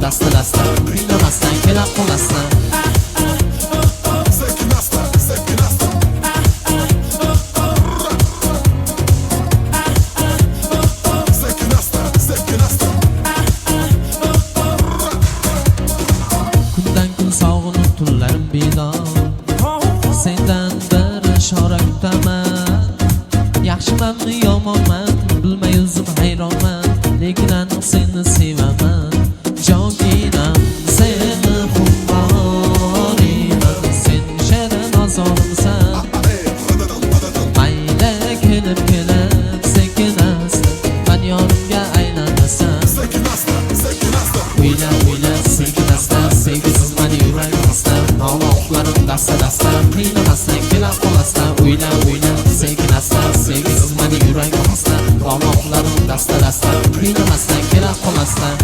dasta dasta qiynamasdan kelib qolasdan kundan kun sog'inib tunlarim bedor sendan bir ishora kutaman yaxshimanmi yomonman bilmay o'zim hayronman lekin aniq seni sevaman jonginam seni xumoriman sen shirin ozorimsan mayli kelib kelib sekin asta man yonimga aylanasan o'yla o'yla sekin asta sevgisiz mani yuragimizda nomoqlarim dasta dasta qiynamasdan kelib qolasdan o'yla o'yla sekin asta sevgisiz mani yuragimizda nomoqlarim dasta dasta qiynamasdan kelib qolasdan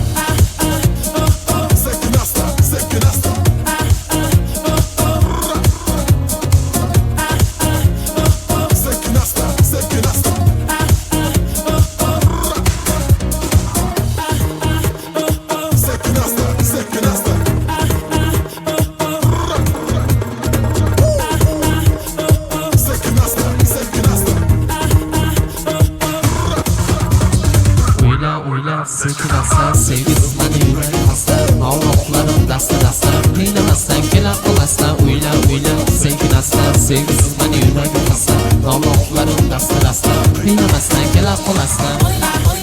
o'yla sekin asta sevgisiz mani yuragimizda nomoqlarim dasta dasta qiynamasdan kelib qolasdan o'yla o'yla sekin asta sevgisiz mani yuragimizda nomoqlarim dasta dasta qiynamasdan kelib qolasdan